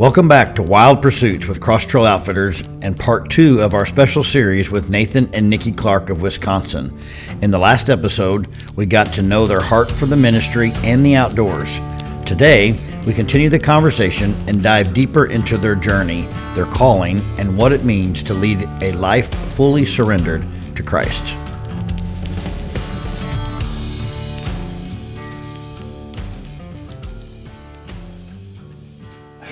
Welcome back to Wild Pursuits with Cross Trail Outfitters and part 2 of our special series with Nathan and Nikki Clark of Wisconsin. In the last episode, we got to know their heart for the ministry and the outdoors. Today, we continue the conversation and dive deeper into their journey, their calling, and what it means to lead a life fully surrendered to Christ.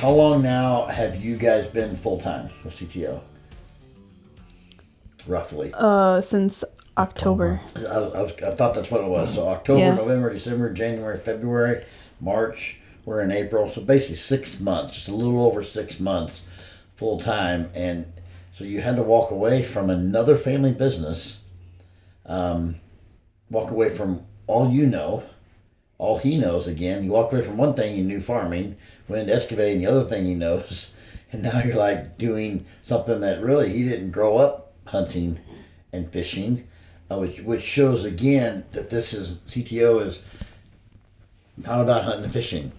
How long now have you guys been full-time with CTO? Roughly. Since October. I thought that's what it was. So October, November, December, January, February, March, we're in April. So basically 6 months, just a little over 6 months full-time. And so you had to walk away from another family business, walk away from all you know, all he knows again. You walked away from one thing you knew, farming, went into excavating, the other thing he knows, and now you're like doing something that really he didn't grow up hunting and fishing, which shows again that this is CTO is not about hunting and fishing.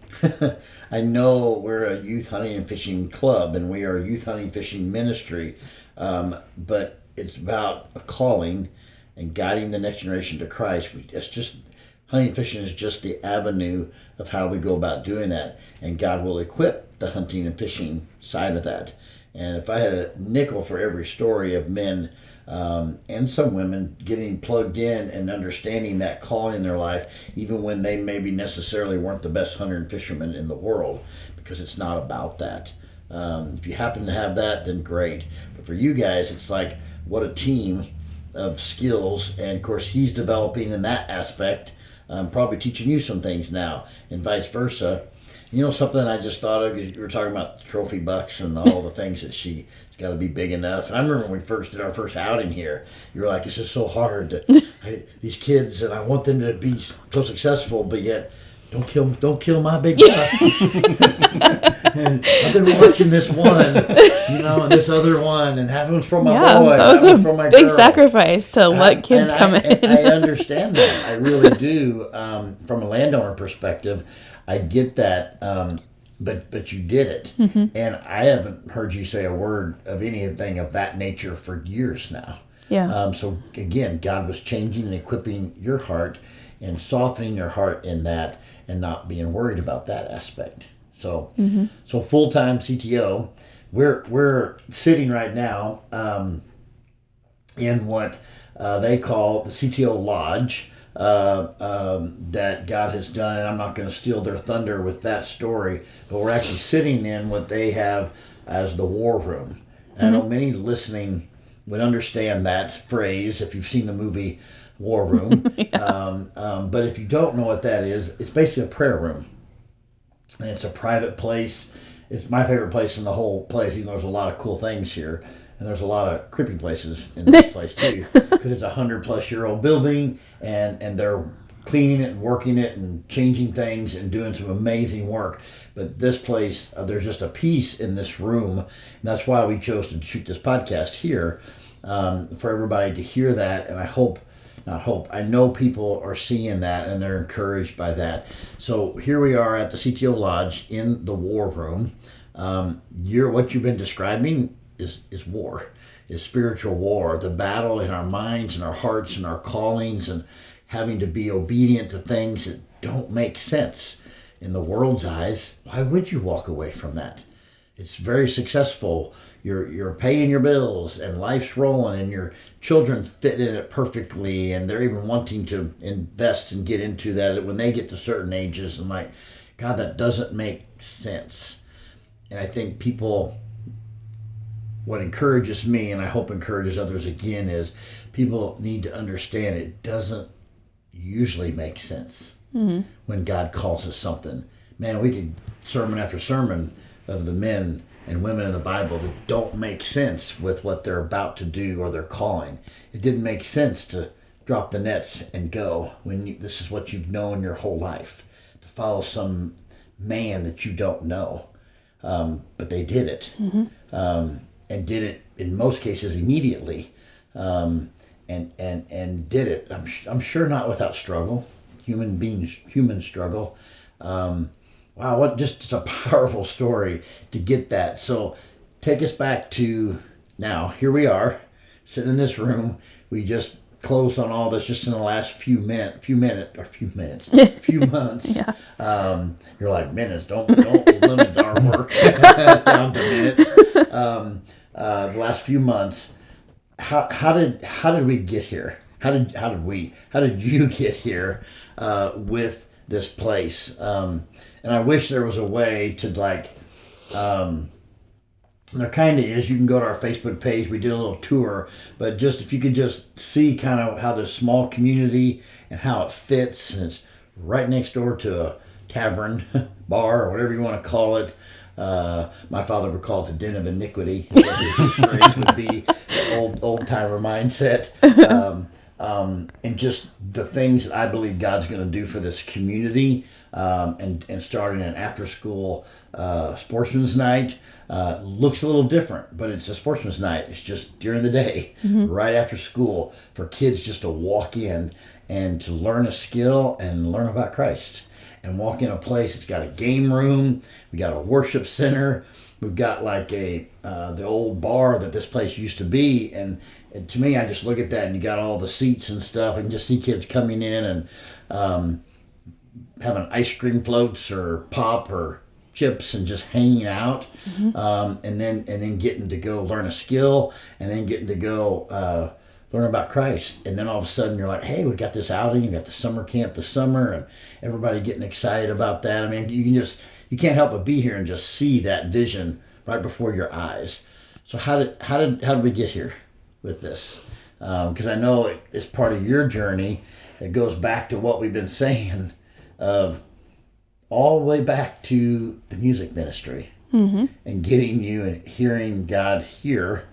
I know we're a youth hunting and fishing club, and we are a youth hunting and fishing ministry, but it's about a calling and guiding the next generation to Christ. It's just hunting and fishing is just the avenue of how we go about doing that, and God will equip the hunting and fishing side of that. And if I had a nickel for every story of men and some women getting plugged in and understanding that calling in their life, even when they maybe necessarily weren't the best hunter and fisherman in the world, because it's not about that. If you happen to have that, then great. But for you guys, it's like, what a team of skills, and of course he's developing in that aspect. Probably teaching you some things now, and vice versa. You know, something I just thought of, you were talking about trophy bucks and all the things that she's got to be big enough. And I remember when we first did our first outing here, you were like, it's just so hard. These kids, and I want them to be so successful, but yet don't kill my big buck. And I've been watching this one, and this other one, and that one's for my boy. That was for my big girl. Sacrifice to let kids come in. I understand that. I really do. From a landowner perspective, I get that. But you did it, and I haven't heard you say a word of anything of that nature for years now. Yeah. So again, God was changing and equipping your heart and softening your heart in that, and not being worried about that aspect. So, so full-time CTO, we're sitting right now in what they call the CTO Lodge that God has done, and I'm not going to steal their thunder with that story, but we're actually sitting in what they have as the war room. And I know many listening would understand that phrase if you've seen the movie War Room. But if you don't know what that is, it's basically a prayer room. And it's a private place. It's my favorite place in the whole place, even though there's a lot of cool things here. And there's a lot of creepy places in this place too. Because it's a 100-plus-year-old building, and they're cleaning it and working it and changing things and doing some amazing work. But this place, there's just a peace in this room. And that's why we chose to shoot this podcast here, for everybody to hear that. And I know people are seeing that and they're encouraged by that. So here we are at the CTO Lodge in the war room. What you've been describing is war, is spiritual war, the battle in our minds and our hearts and our callings, and having to be obedient to things that don't make sense in the world's eyes. Why would you walk away from that? It's very successful. You're paying your bills, and life's rolling, and your children fit in it perfectly, and they're even wanting to invest and get into that when they get to certain ages. And like, God, that doesn't make sense. And I think what encourages me, and I hope encourages others again, is people need to understand it doesn't usually make sense when God calls us something. Man, we could sermon after sermon of the men and women in the Bible that don't make sense with what they're about to do or their calling. It didn't make sense to drop the nets and go when this is what you've known your whole life, to follow some man that you don't know. But they did it, and did it in most cases immediately, and did it. I'm sure not without struggle. Human struggle. wow, what just a powerful story to get that. So take us back to now. Here we are, sitting in this room. We just closed on all this just in the last few months. Yeah. You're like minutes. Don't limit our work down to minutes. The last few months. How did we get here? How did you get here with this place? And I wish there was a way to there kind of is. You can go to our Facebook page. We did a little tour, but just if you could just see kind of how this small community and how it fits, and it's right next door to a tavern, bar, or whatever you want to call it. My father would call it the den of iniquity. What his phrase would be the old timer mindset. And just the things that I believe God's going to do for this community, and starting an after school sportsman's night. Looks a little different, but it's a sportsman's night. It's just during the day, right after school, for kids just to walk in and to learn a skill and learn about Christ. And walk in a place. It's got a game room. We got a worship center. We've got like the old bar that this place used to be. And to me, I just look at that, and you got all the seats and stuff, and just see kids coming in and having ice cream floats or pop or chips and just hanging out, and then getting to go learn a skill, and then getting to go learn about Christ. And then all of a sudden you're like, hey, we got this outing, you got the summer camp this summer, and everybody getting excited about that. I mean, you can't help but be here and just see that vision right before your eyes. So how did we get here with this? Because I know it's part of your journey. It goes back to what we've been saying of all the way back to the music ministry, and getting you and hearing God here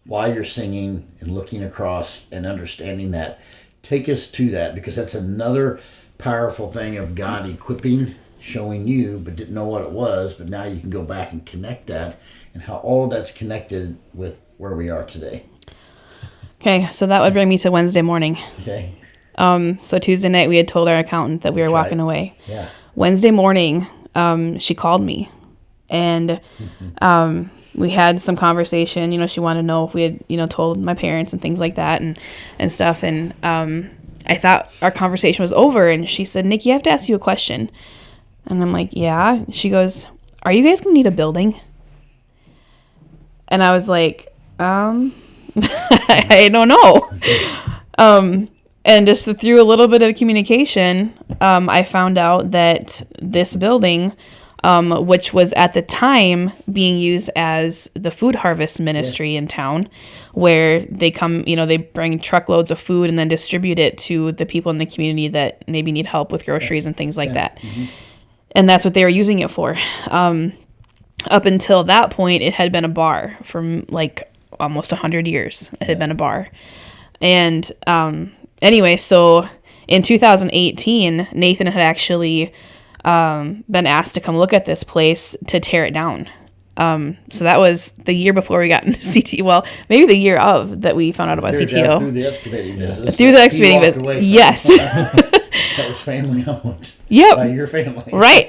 while you're singing and looking across and understanding that. Take us to that, because that's another powerful thing of God equipping, showing you, but didn't know what it was, but now you can go back and connect that, and how all that's connected with where we are today. Okay, so that would bring me to Wednesday morning. Okay. So Tuesday night we had told our accountant that we were walking away. Yeah. Wednesday morning, she called me, and we had some conversation. You know, she wanted to know if we had, told my parents and things like that and stuff. And I thought our conversation was over, and she said, Nikki, I have to ask you a question. And I'm like, yeah. She goes, are you guys going to need a building? And I was like, I don't know. And just through a little bit of communication, I found out that this building, which was at the time being used as the food harvest ministry in town, where they come, they bring truckloads of food and then distribute it to the people in the community that maybe need help with groceries and things like that. Mm-hmm. And that's what they were using it for. Up until that point, it had been a bar for like almost 100 years. It had been a bar. And anyway, so in 2018, Nathan had actually been asked to come look at this place to tear it down. So that was the year before we got into CTO. Well, maybe the year of that we found out about CTO. Through the excavating business. Through the excavating business. Yes. That was family owned. Yep. By your family. Right.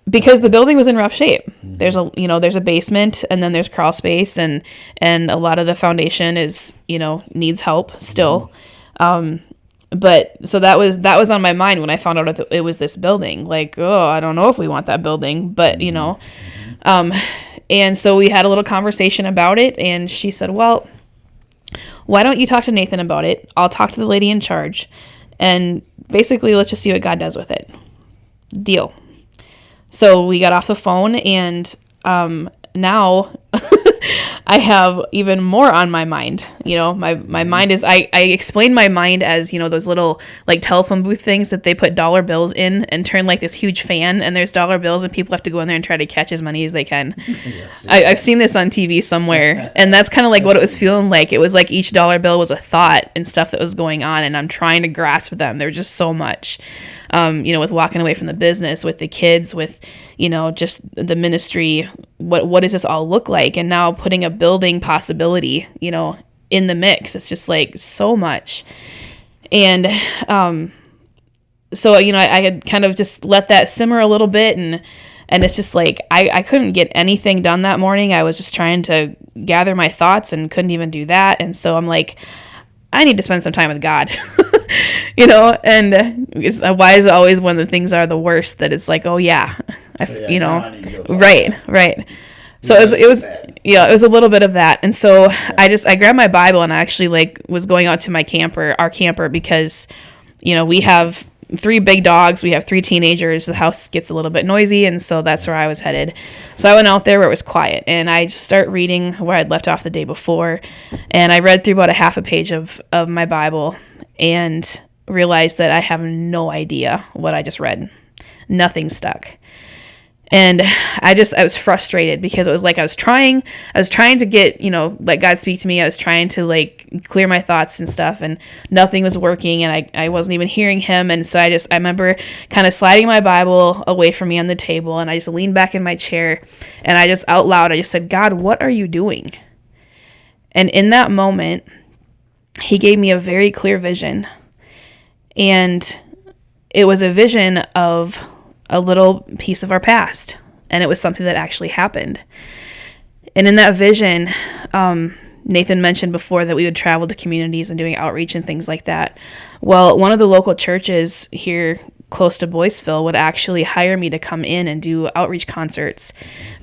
Because the building was in rough shape. There's a basement, and then there's crawl space, and a lot of the foundation is, needs help still. But so that was on my mind when I found out that it was this building. Like, I don't know if we want that building, but and so we had a little conversation about it, and she said, well, why don't you talk to Nathan about it? I'll talk to the lady in charge, and basically let's just see what God does with it. Deal. So we got off the phone, and now I have even more on my mind. My mind is, I explain my mind as, those little like telephone booth things that they put dollar bills in and turn like this huge fan, and there's dollar bills, and people have to go in there and try to catch as many as they can. I've seen this on TV somewhere, and that's kind of like what it was feeling like. It was like each dollar bill was a thought and stuff that was going on, and I'm trying to grasp them. There's just so much. With walking away from the business, with the kids, with, just the ministry, what does this all look like? And now putting a building possibility, in the mix, it's just like so much. And so, I had kind of just let that simmer a little bit, and it's just like I couldn't get anything done that morning. I was just trying to gather my thoughts and couldn't even do that. And so I'm like, I need to spend some time with God, and why is it always when the things are the worst that it's like, oh yeah, right. So it was it was a little bit of that. And so I grabbed my Bible and I actually was going out to our camper, because, we have 3 big dogs. We have 3 teenagers. The house gets a little bit noisy. And so that's where I was headed. So I went out there where it was quiet, and I start reading where I'd left off the day before. And I read through about a half a page of my Bible and realized that I have no idea what I just read. Nothing stuck. And I was frustrated, because it was like I was trying to get, let God speak to me. I was trying to clear my thoughts and stuff, and nothing was working, and I wasn't even hearing him. And so I remember kind of sliding my Bible away from me on the table, and I just leaned back in my chair, and I just out loud, I just said, God, what are you doing? And in that moment, he gave me a very clear vision. And it was a vision of a little piece of our past, and it was something that actually happened. And in that vision, Nathan mentioned before that we would travel to communities and doing outreach and things like that. Well, one of the local churches here close to Boyceville would actually hire me to come in and do outreach concerts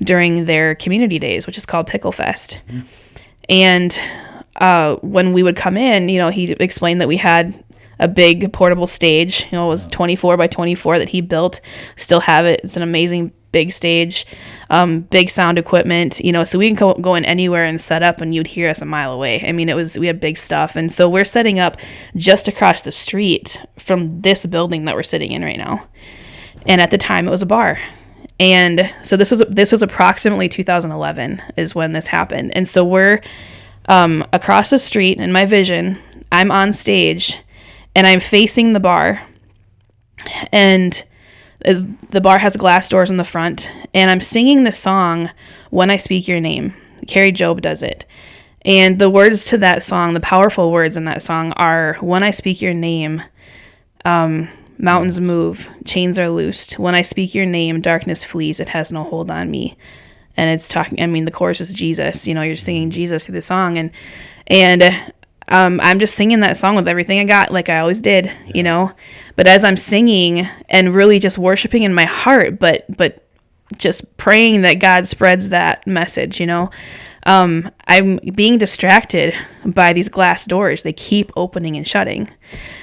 during their community days, which is called Pickle Fest. Mm-hmm. And when we would come in, he explained that we had a big portable stage. It was 24 by 24 that he built. Still have it. It's an amazing big stage, big sound equipment, so we can go in anywhere and set up, and you'd hear us a mile away. I mean, we had big stuff. And so we're setting up just across the street from this building that we're sitting in right now. And at the time it was a bar. And so this was approximately 2011 is when this happened. And so we're across the street in my vision. I'm on stage, and I'm facing the bar, and the bar has glass doors in the front, and I'm singing the song, When I Speak Your Name. Carrie Job does it. And the words to that song, the powerful words in that song are, when I speak your name, mountains move, chains are loosed. When I speak your name, darkness flees, it has no hold on me. And it's the chorus is Jesus. You're singing Jesus through the song, and I'm just singing that song with everything I got, like I always did, But as I'm singing and really just worshiping in my heart, but just praying that God spreads that message, I'm being distracted by these glass doors. They keep opening and shutting.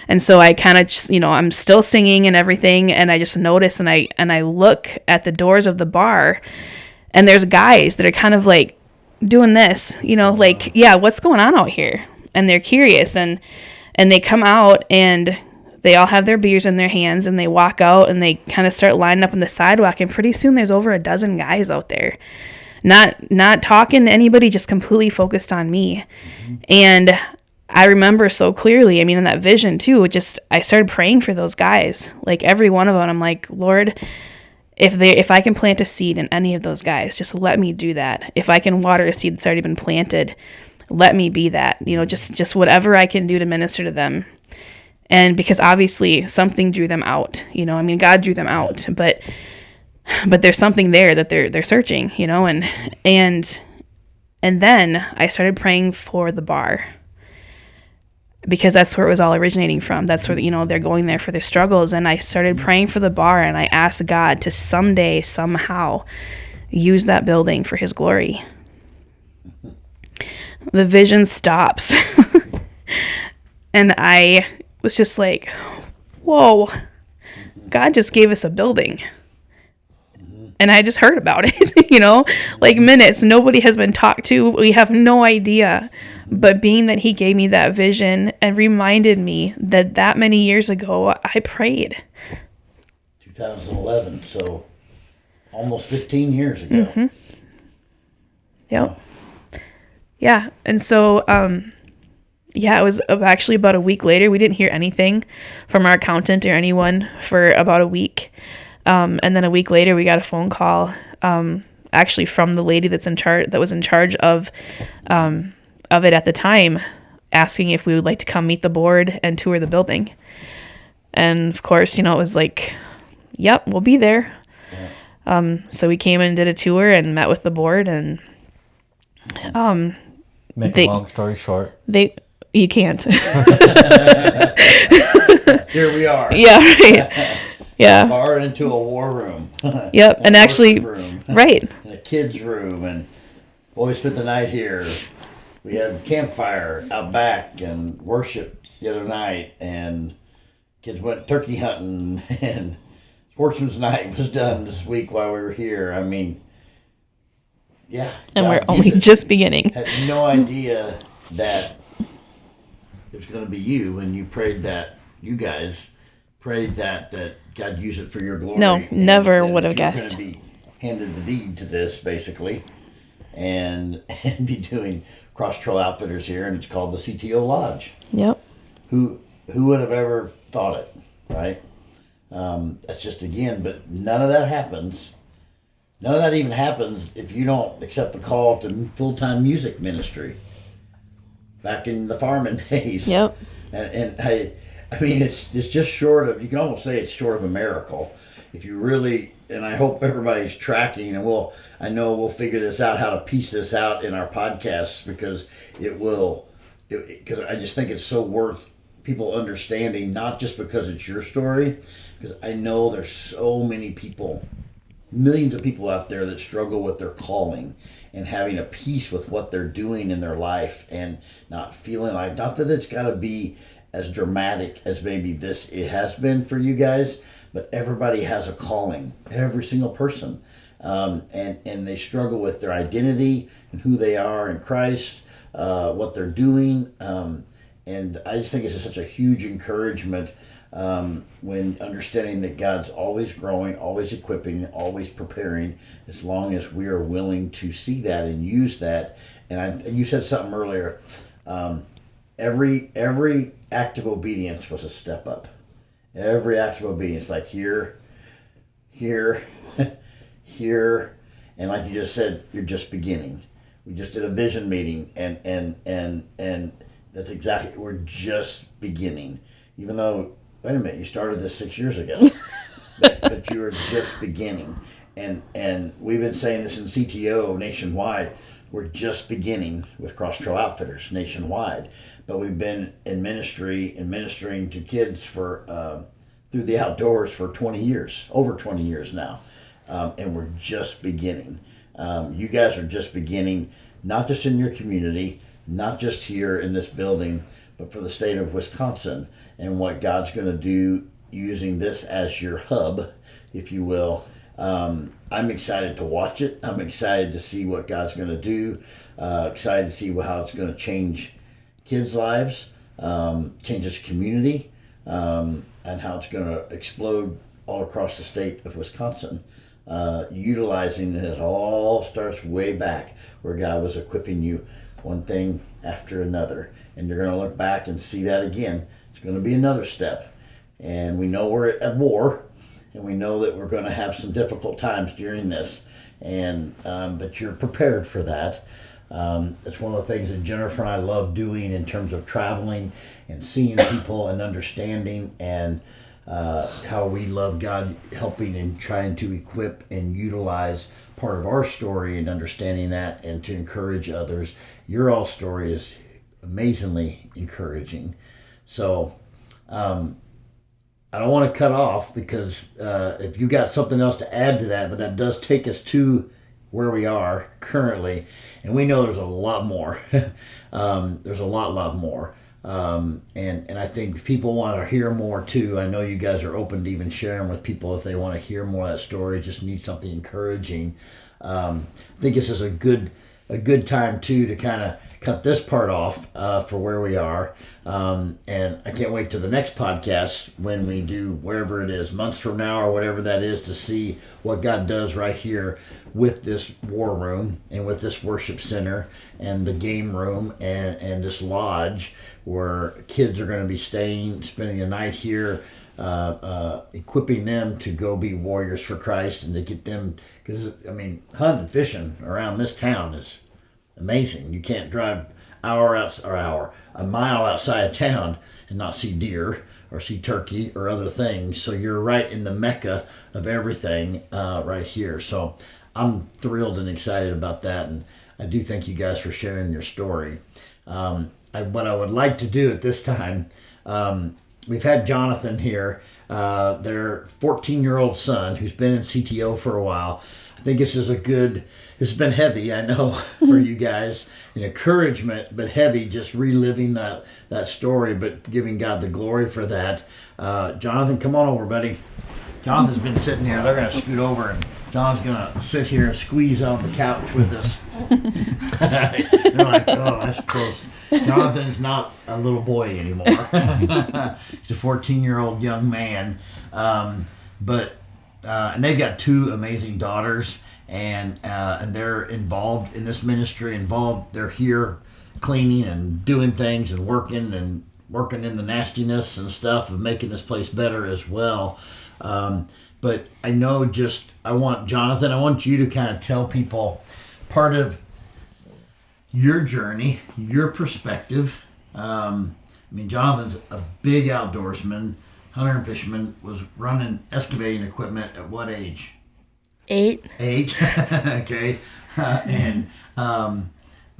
And so I kind of just, I'm still singing and everything, and I just notice, and I look at the doors of the bar, and there's guys that are kind of doing this, what's going on out here? And they're curious, and they come out, and they all have their beers in their hands, and they walk out, and they kind of start lining up on the sidewalk, and pretty soon there's over a dozen guys out there, not talking to anybody, just completely focused on me. Mm-hmm. And I remember so clearly, in that vision too, I started praying for those guys, every one of them. I'm like, Lord, if I can plant a seed in any of those guys, just let me do that. If I can water a seed that's already been planted, let me be that, just whatever I can do to minister to them. And because obviously something drew them out, God drew them out, but there's something there that they're searching, and then I started praying for the bar, because that's where it was all originating from. That's where, they're going there for their struggles. And I started praying for the bar, and I asked God to someday, somehow use that building for his glory. The vision stops. And I was just like, whoa, God just gave us a building. And I just heard about it, minutes. Nobody has been talked to. We have no idea. But being that he gave me that vision and reminded me that many years ago, I prayed. 2011, so almost 15 years ago. Mm-hmm. Yep. Yeah. And so, it was actually about a week later. We didn't hear anything from our accountant or anyone for about a week. And then a week later, we got a phone call, actually from the lady that was in charge of it at the time, asking if we would like to come meet the board and tour the building. And of course, it was like, yep, we'll be there. Yeah. So we came and did a tour and met with the board, and Make a long story short. You can't. Here we are. Yeah, right. Yeah. Bar into a war room. Yep, and actually, room. right. And a kid's room, and we spent the night here. We had campfire out back and worship the other night, and kids went turkey hunting, and sportsman's night was done this week while we were here. I mean, yeah. And we're only just beginning. Had no idea that it was going to be you, and you prayed that, you guys prayed that God use it for your glory. No, never and would have you're guessed. going to be handed the deed to this, basically, and be doing Cross Trail Outfitters here, and it's called the CTO Lodge. Yep. Who would have ever thought it, right? That's just, again, but none of that happens. None of that even happens if you don't accept the call to full-time music ministry. Back in the farming days. Yep. And I mean, it's just short of, you can almost say it's short of a miracle. If you really, and I hope everybody's tracking, and I know we'll figure this out, how to piece this out in our podcasts, because because I just think it's so worth people understanding, not just because it's your story, because I know there's so many people, millions of people out there that struggle with their calling and having a peace with what they're doing in their life, and not feeling like, not that it's got to be as dramatic as maybe it has been for you guys, but everybody has a calling, every single person, and they struggle with their identity and who they are in Christ, what they're doing, and I just think it's just such a huge encouragement when understanding that God's always growing, always equipping, always preparing, as long as we are willing to see that and use that. And you said something earlier. Every act of obedience was a step up. Every act of obedience, like here, here, and like you just said, you're just beginning. We just did a vision meeting, and that's exactly, we're just beginning. Even though, wait a minute, you started this 6 years ago, but you are just beginning. And we've been saying this in CTO nationwide. We're just beginning with Cross Trail Outfitters nationwide, but we've been in ministry and ministering to kids for through the outdoors for 20 years, over 20 years now, and we're just beginning. You guys are just beginning, not just in your community, not just here in this building, but for the state of Wisconsin, and what God's going to do using this as your hub, if you will. I'm excited to watch it. I'm excited to see what God's going to do. Excited to see how it's going to change kids' lives, change this community, and how it's going to explode all across the state of Wisconsin. Utilizing it all starts way back where God was equipping you, one thing after another. And you're going to look back and see that again. It's going to be another step. And we know we're at war. And we know that we're going to have some difficult times during this, and but you're prepared for that. It's one of the things that Jennifer and I love doing in terms of traveling and seeing people and understanding, and how we love God helping and trying to equip and utilize part of our story and understanding that, and to encourage others. Your all story is amazingly encouraging. So I don't want to cut off, because if you got something else to add to that, but that does take us to where we are currently, and we know there's a lot more. There's a lot more, and I think if people want to hear more too, I know you guys are open to even sharing with people if they want to hear more of that story, just need something encouraging. I think this is a good time too to kind of cut this part off for where we are. And I can't wait to the next podcast when we do, wherever it is, months from now or whatever that is, to see what God does right here with this war room and with this worship center and the game room and this lodge where kids are going to be spending the night here, equipping them to go be warriors for Christ, and to get them, because I mean, hunting and fishing around this town is amazing. You can't drive a mile outside of town and not see deer or see turkey or other things. So you're right in the mecca of everything right here. So I'm thrilled and excited about that, and I do thank you guys for sharing your story. What I would like to do at this time, we've had Jonathan here, their 14-year-old son who's been in CTO for a while. I think this has been heavy, I know, for you guys, an encouragement, but heavy, just reliving that story, but giving God the glory for that. Jonathan, come on over, buddy. Jonathan's been sitting here. They're going to scoot over, and John's going to sit here and squeeze on the couch with us. They're like, oh, that's close. Jonathan's not a little boy anymore. He's a 14-year-old young man. And they've got two amazing daughters, and they're involved in this ministry. They're here cleaning and doing things and working in the nastiness and stuff of making this place better as well. But I know I want you to kind of tell people part of your journey, your perspective. Jonathan's a big outdoorsman, hunter and fisherman, was running excavating equipment at what age? 8. Okay.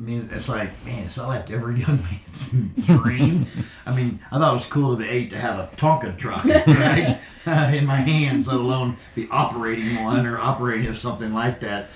It's like, man, it's not like every young man's dream. I thought it was cool to be 8 to have a Tonka truck, right, in my hands, let alone be operating one or operating something like that.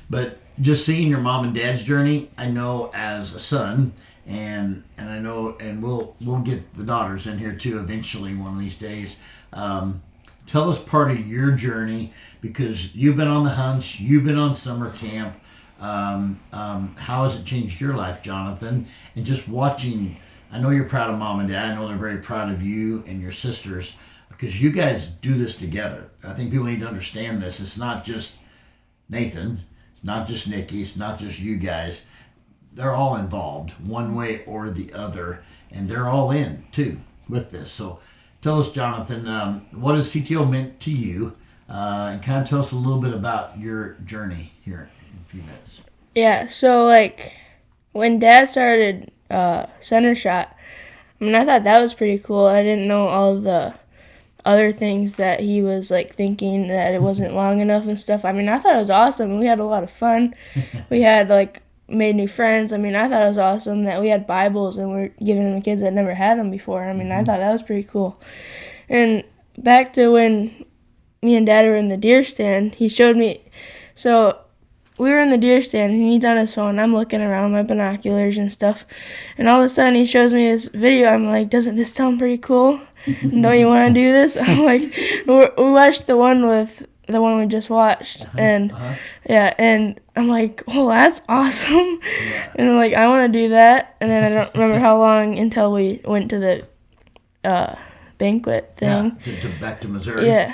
But just seeing your mom and dad's journey, I know as a son, and I know, and we'll get the daughters in here too eventually one of these days. Tell us part of your journey, because you've been on the hunts, you've been on summer camp. How has it changed your life, Jonathan? And just watching, I know you're proud of mom and dad. I know they're very proud of you and your sisters, because you guys do this together. I think people need to understand this. It's not just Nathan, it's not just Nikki, it's not just you guys. They're all involved one way or the other, and they're all in too with this. So tell us, Jonathan, what has CTO meant to you? And kind of tell us a little bit about your journey here in a few minutes. Yeah, so like when Dad started center shot, I thought that was pretty cool. I didn't know all the other things that he was like thinking that it wasn't long enough and stuff. I thought it was awesome. We had a lot of fun. We had made new friends. I thought it was awesome that we had Bibles and we're giving them to kids that never had them before. I thought that was pretty cool. And back to when me and Dad were in the deer stand, he showed me. So we were in the deer stand and he's on his phone. I'm looking around my binoculars and stuff. And all of a sudden he shows me this video. I'm like, doesn't this sound pretty cool? Don't you want to do this? I'm like, we watched the one we just watched. And and I'm like, oh, that's awesome. Yeah. And I'm like, I want to do that. And then I don't remember how long until we went to the banquet thing. Yeah, back to Missouri. Yeah.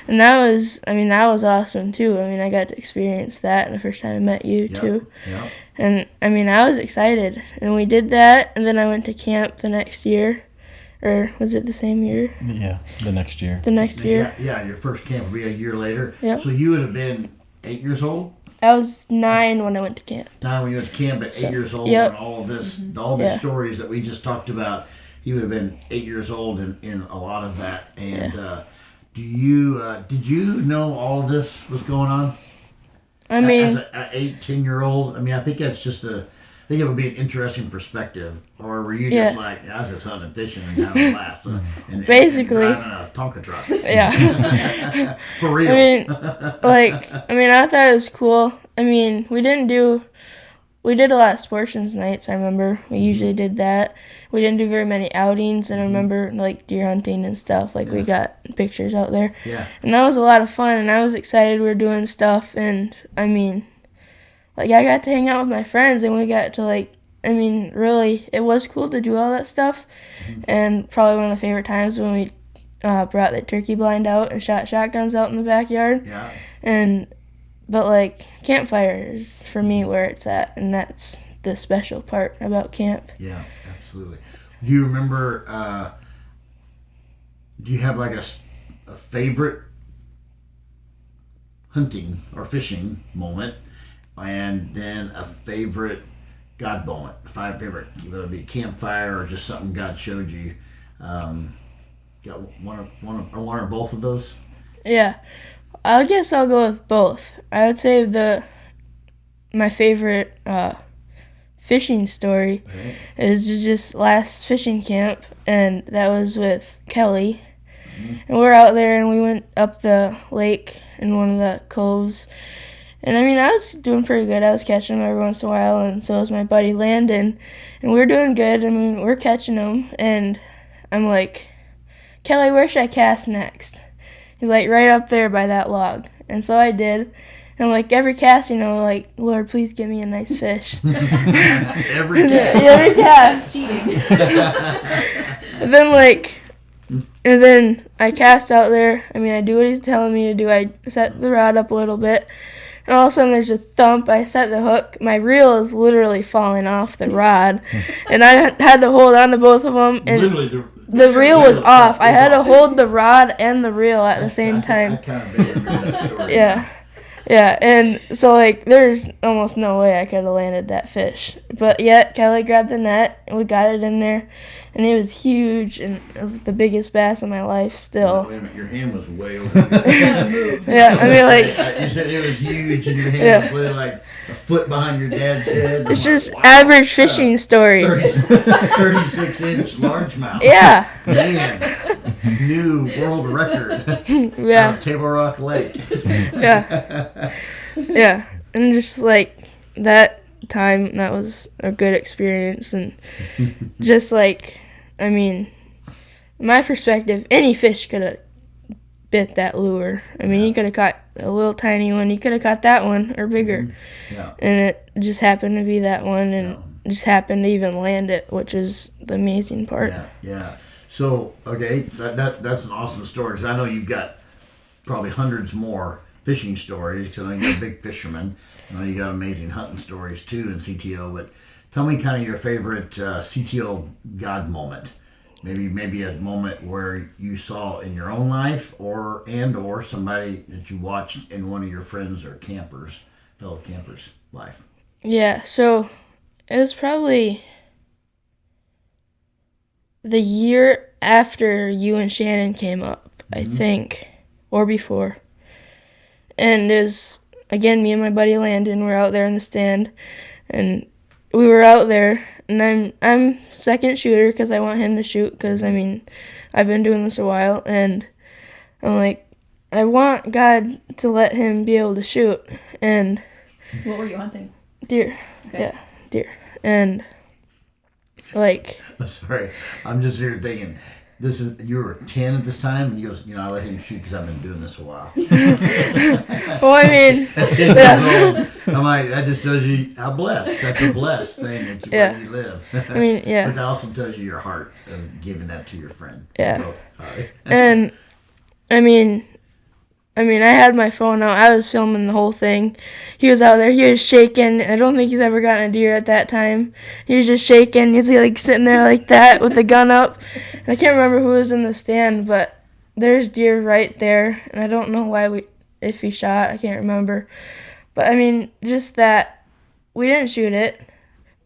And that was awesome too. I got to experience that the first time I met you too. Yeah. And I was excited. And we did that, and then I went to camp the next year. Or was it the same year? Yeah, the next year. Yeah, your first camp will be a year later. Yep. So you would have been 8 years old? I was 9 when I went to camp. 9 when you went to camp, but 8 years old, yep. And all of this, all the stories that we just talked about, he would have been 8 years old in a lot of that. And did you know all of this was going on? As an 8, 10-year-old, I think that's just I think it would be an interesting perspective. Or were you just like, I was just hunting and fishing and having a blast and basically and driving a Tonka truck? Yeah. For real. I thought it was cool. We did a lot of sports nights, I remember. We usually did that. We didn't do very many outings, and I remember deer hunting and stuff. We got pictures out there. Yeah. And that was a lot of fun, and I was excited we were doing stuff, and I got to hang out with my friends, and we got to really, it was cool to do all that stuff. Mm-hmm. And probably one of the favorite times when we brought the turkey blind out and shot shotguns out in the backyard. Yeah. But campfire is for me where it's at, and that's the special part about camp. Yeah, absolutely. Do you remember, do you have a favorite hunting or fishing moment, and then a favorite God moment? 5 favorite, whether it be campfire or just something God showed you. Got one or both of those? Yeah, I guess I'll go with both. I would say my favorite fishing story is just last fishing camp, and that was with Kelly. And we're out there, and we went up the lake in one of the coves. And I mean, I was doing pretty good. I was catching them every once in a while, and so was my buddy Landon. And we were doing good. I mean, we're catching them, and I'm like, Kelly, where should I cast next? He's like, right up there by that log. And so I did. And I'm like, every cast, like, Lord, please give me a nice fish. Every cast. Every cast. Cheating. And then I cast out there. I mean, I do what he's telling me to do. I set the rod up a little bit. And all of a sudden, there's a thump. I set the hook. My reel is literally falling off the rod. And I had to hold on to both of them. And Literally, the reel was off. I had to hold the rod and the reel at the same I time. kind of remember that story. Yeah, and so, there's almost no way I could have landed that fish. But yet, Kelly grabbed the net, and we got it in there, and it was huge, and it was the biggest bass of my life still. Wait a minute, your hand was way over here. Yeah, I mean, You said it was huge, and your hand was literally like a foot behind your dad's head. it's just average fishing stories. 36-inch largemouth. Yeah. Man, new world record. Yeah. Table Rock Lake. Yeah. Yeah. And just that time, that was a good experience. And just I mean, in my perspective, any fish could have bit that lure. I mean, you could have caught a little tiny one. You could have caught that one or bigger. Yeah. And it just happened to be that one, and just happened to even land it, which is the amazing part. Yeah. So, okay, that's an awesome story, because I know you've got probably hundreds more fishing stories, because I know you're a big fisherman. I know you got amazing hunting stories too in CTO, but tell me kind of your favorite CTO God moment. Maybe a moment where you saw in your own life or somebody that you watched in one of your friends or fellow campers' life. Yeah, so it was probably the year after you and Shannon came up, I think, or before. And it was, again, me and my buddy Landon were out there in the stand, and we were out there, and I'm second shooter because I want him to shoot, because, I mean, I've been doing this a while, and I'm like, I want God to let him be able to shoot. And What were you hunting? deer. Okay. Yeah, deer. And I'm sorry, I'm just here thinking, you were 10 at this time, and he goes, I let him shoot because I've been doing this a while. well, I mean, At 10 years old, I'm like, that just tells you how blessed. That's a blessed thing that where you live. I mean, yeah. But that also tells you your heart of giving that to your friend. Yeah. So, And I mean, I had my phone out. I was filming the whole thing. He was out there. He was shaking. I don't think he's ever gotten a deer at that time. He was just shaking. He's sitting there like that with the gun up. And I can't remember who was in the stand, but there's deer right there. And I don't know if he shot. I can't remember. But I mean, just that we didn't shoot it,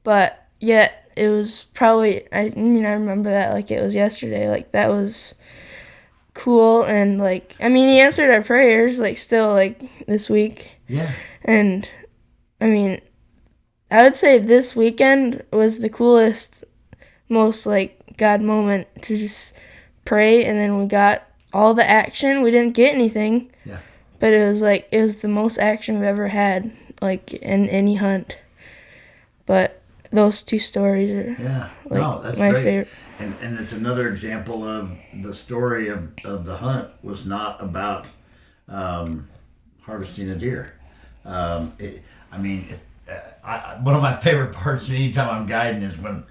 but yet it was probably, I remember that like it was yesterday. Like, that was cool. And he answered our prayers still this week. Yeah. And I mean, I would say this weekend was the coolest, most God moment to just pray, and then we got all the action. We didn't get anything. Yeah. But it was the most action we've ever had in any hunt. But those two stories are that's my great. favorite. And it's another example of the story of the hunt was not about harvesting a deer. One of my favorite parts anytime I'm guiding is when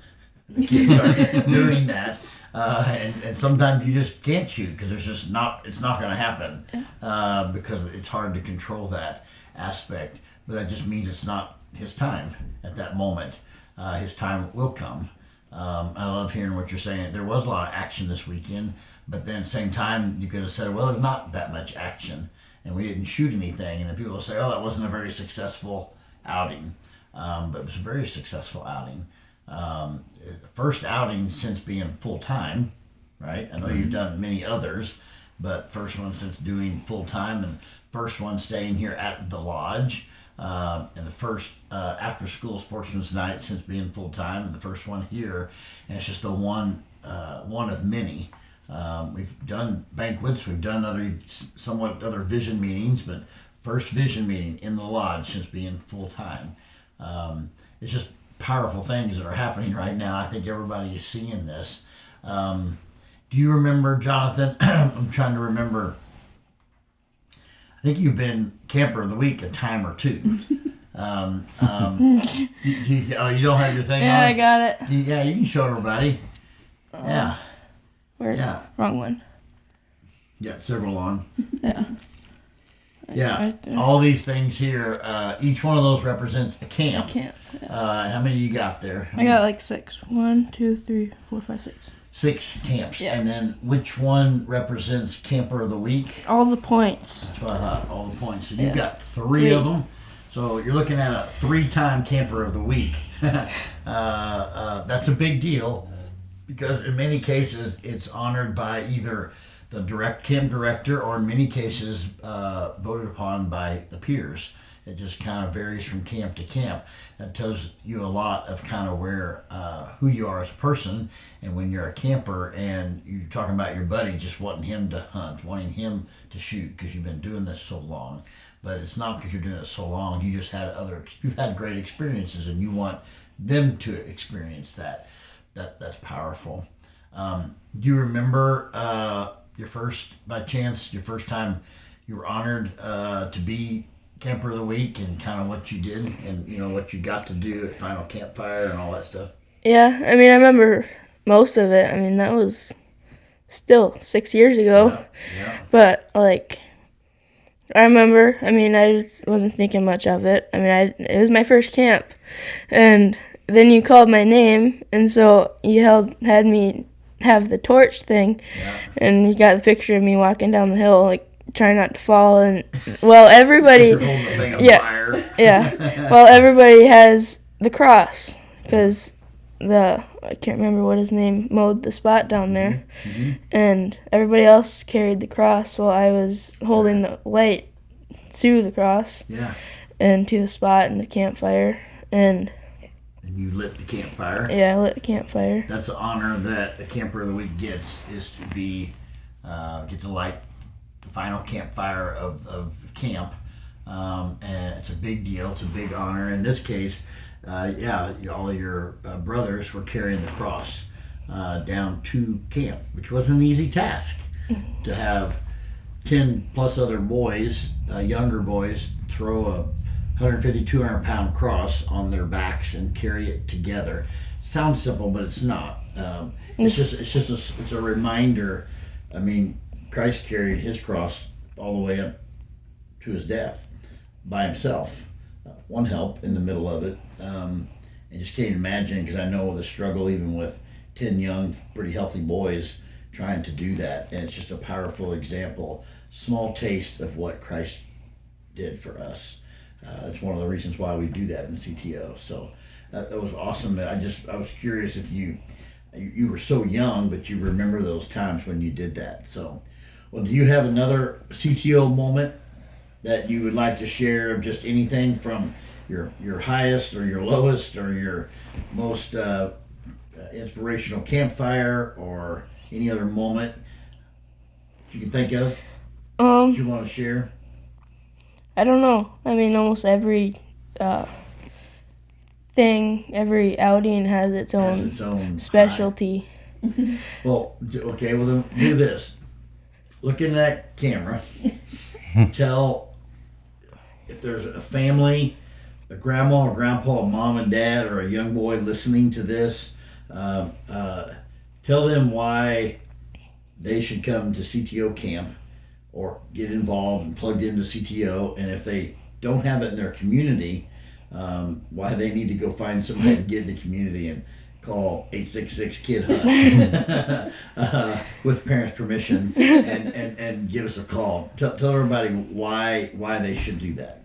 the kids start doing that. And sometimes you just can't shoot because it's not going to happen because it's hard to control that aspect. But that just means it's not his time at that moment. His time will come. I love hearing what you're saying. There was a lot of action this weekend, but then at the same time, you could have said, well, there's not that much action, and we didn't shoot anything. And then people will say, oh, that wasn't a very successful outing. But it was a very successful outing. First outing since being full-time right? I know you've done many others, but first one since doing full time, and first one staying here at the lodge, and the first after school sportsman's night since being full time, and the first one here, and it's just the one of many. We've done banquets, we've done other vision meetings, but first vision meeting in the lodge since being full time. It's just powerful things that are happening right now. I think everybody is seeing this. Do you remember, Jonathan? I'm trying to remember. I think you've been camper of the week a time or two. You don't have your thing on? Yeah, I got it. You can show everybody. Yeah. Wrong one. Yeah, several on. Yeah. Yeah, Right there. all these things here, each one of those represents a camp. Yeah. How many you got there? I got like 6. 1, 2, 3, 4, 5, 6. 6 camps. Yeah. And then which one represents camper of the week? All the points. That's what I thought, all the points. So you've got 3 of them. So you're looking at a 3-time camper of the week. That's a big deal because in many cases it's honored by either the camp director or in many cases voted upon by the peers. It just kind of varies from camp to camp. That tells you a lot of kind of where who you are as a person. And when you're a camper and you're talking about your buddy, just wanting him to hunt, wanting him to shoot because you've been doing this so long. But it's not because you're doing it so long. You just you've had great experiences and you want them to experience that. That's powerful. Do you remember your first time you were honored to be camper of the week and kind of what you did and what you got to do at final campfire and all that stuff? Yeah, I mean, I remember most of it. I mean, that was still 6 years ago. Yeah. But, like, I remember, I mean, I just wasn't thinking much of it. I mean, it was my first camp. And then you called my name, and so you had me have the torch thing. Yeah. And you got the picture of me walking down the hill, like, trying not to fall. And, well, everybody... You're holding the thing on Yeah. fire. Yeah. Well, everybody has the cross because I can't remember what his name mowed the spot down there. Mm-hmm. And everybody else carried the cross while I was holding the light to the cross Yeah. and to the spot and the campfire. And you lit the campfire. yeah, I lit the campfire. That's the honor that the camper of the week gets, is to be get to light the final campfire of camp. And it's a big deal. It's a big honor. In this case, all of your brothers were carrying the cross down to camp, which wasn't an easy task to have 10 plus other boys, younger boys, throw a 150, 200 pound cross on their backs and carry it together. Sounds simple, but it's not. It's a reminder. I mean, Christ carried his cross all the way up to his death by himself. One help in the middle of it. I just can't imagine, because I know the struggle even with 10 young, pretty healthy boys trying to do that. And it's just a powerful example, small taste of what Christ did for us. That's one of the reasons why we do that in CTO. So that was awesome. I was curious if you were so young, but you remember those times when you did that. So, well, do you have another CTO moment that you would like to share of just anything from your highest or your lowest or your most inspirational campfire or any other moment you can think of that you want to share? I don't know. I mean, almost every every outing has its own specialty. Well, okay, well then do this. Look in that camera. Tell if there's a family, a grandma or grandpa, a mom and dad, or a young boy listening to this, tell them why they should come to CTO camp or get involved and plugged into CTO, and if they don't have it in their community, why they need to go find somebody to get in the community and call 866 Kid Hunt with parents' permission and give us a call. Tell everybody why they should do that.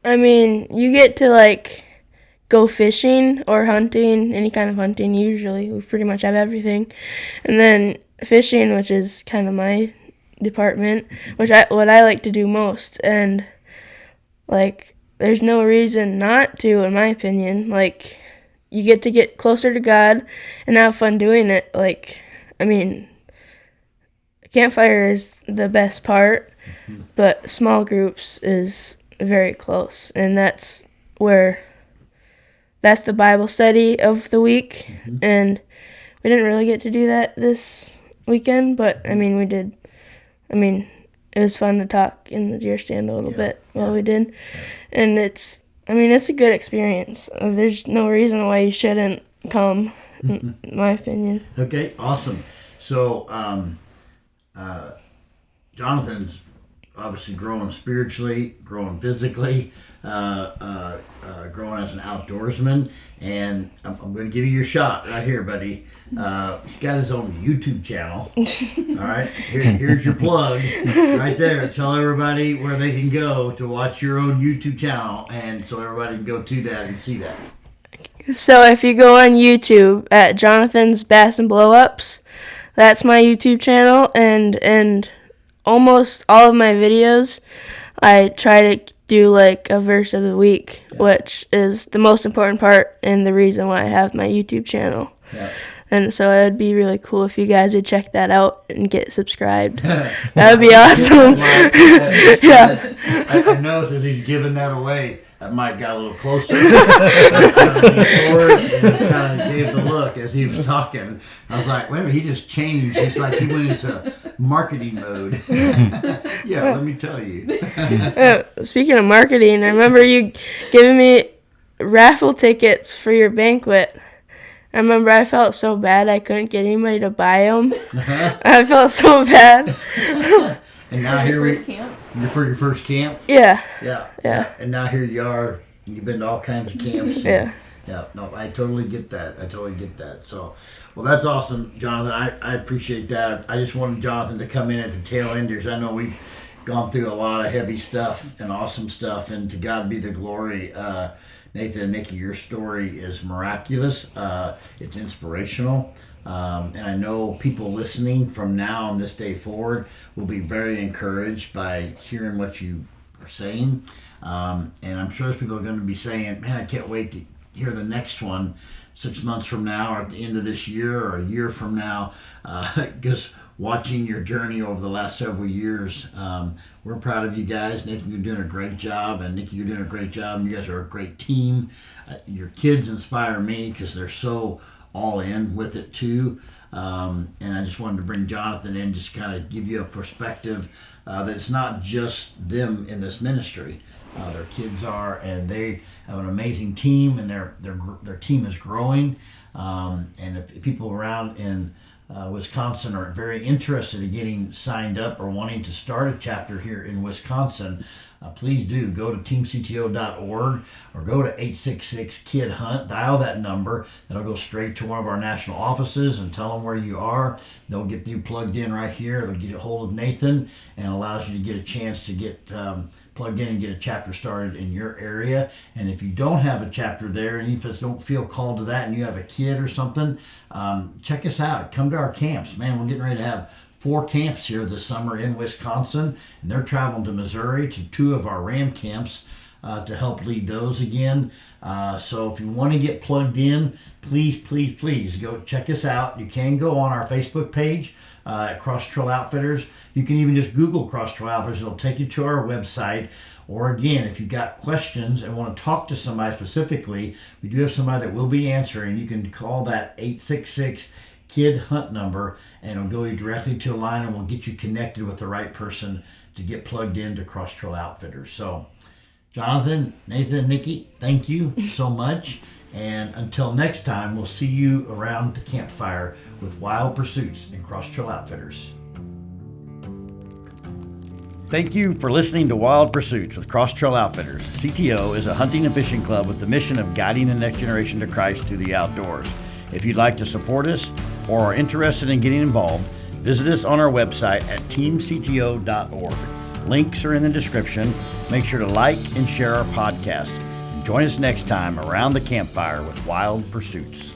I mean, you get to, like, go fishing or hunting, any kind of hunting usually. We pretty much have everything. And then fishing, which is kind of my department, what I like to do most. And, like, there's no reason not to, in my opinion. Like, you get closer to God and have fun doing it. Like, I mean, campfire is the best part, but small groups is very close. And that's the Bible study of the week. And we didn't really get to do that this weekend, but, I mean, we did. I mean, it was fun to talk in the deer stand a little bit while we did. And it's a good experience. There's no reason why you shouldn't come, in my opinion. Okay, awesome. So, Jonathan's obviously growing spiritually, growing physically, growing as an outdoorsman, and I'm going to give you your shot right here, buddy. He's got his own YouTube channel. All right, here's your plug right there. Tell everybody where they can go to watch your own YouTube channel, and so everybody can go to that and see that. So if you go on YouTube at Jonathan's Bass and Blow-Ups, that's my YouTube channel, and almost all of my videos, I try to do like a verse of the week, which is the most important part and the reason why I have my YouTube channel. Yeah. And so it would be really cool if you guys would check that out and get subscribed. That would be awesome. I noticed as he's giving that away, that mic got a little closer. And kind of gave the look as he was talking. I was like, wait a minute, he just changed. It's like he went into marketing mode. Yeah, let me tell you. Speaking of marketing, I remember you giving me raffle tickets for your banquet. I remember I felt so bad I couldn't get anybody to buy them. I felt so bad. And now here for your first camp? Yeah. And now here you are. You've been to all kinds of camps. Yeah. No, I totally get that. So, well, that's awesome, Jonathan. I appreciate that. I just wanted Jonathan to come in at the tail end because I know we've gone through a lot of heavy stuff and awesome stuff, and to God be the glory. Nathan and Nikki, your story is miraculous. It's inspirational. And I know people listening from now on this day forward will be very encouraged by hearing what you are saying. And I'm sure there's people are going to be saying, man, I can't wait to hear the next one 6 months from now or at the end of this year or a year from now. Just watching your journey over the last several years. We're proud of you guys. Nathan, you're doing a great job, and Nikki, you're doing a great job. You guys are a great team. Your kids inspire me because they're so all in with it too. And I just wanted to bring Jonathan in, just kind of give you a perspective that it's not just them in this ministry. Their kids are, and they have an amazing team, and their team is growing. And if people around in Wisconsin are very interested in getting signed up or wanting to start a chapter here in Wisconsin, please do go to teamcto.org or go to 866-KID-HUNT. Dial that number. That'll go straight to one of our national offices and tell them where you are. They'll get you plugged in right here. They'll get a hold of Nathan and allows you to get a chance to get plugged in and get a chapter started in your area. And if you don't have a chapter there, and if you don't feel called to that and you have a kid or something, check us out. Come to our camps. Man, we're getting ready to have 4 camps here this summer in Wisconsin, and they're traveling to Missouri to 2 of our Ram camps to help lead those again. So if you want to get plugged in, please go check us out. You can go on our Facebook page at Cross Trail Outfitters. You can even just Google Cross Trail Outfitters. It'll take you to our website. Or again, if you've got questions and want to talk to somebody specifically, we do have somebody that will be answering. You can call that 866-KID-HUNT number, and it'll go you directly to a line, and we'll get you connected with the right person to get plugged into Cross Trail Outfitters. So, Jonathan, Nathan, and Nikki, thank you so much. And until next time, we'll see you around the campfire with Wild Pursuits and Cross Trail Outfitters. Thank you for listening to Wild Pursuits with Cross Trail Outfitters. CTO is a hunting and fishing club with the mission of guiding the next generation to Christ through the outdoors. If you'd like to support us or are interested in getting involved, visit us on our website at teamcto.org. Links are in the description. Make sure to like and share our podcast. And Join us next time around the campfire with Wild Pursuits.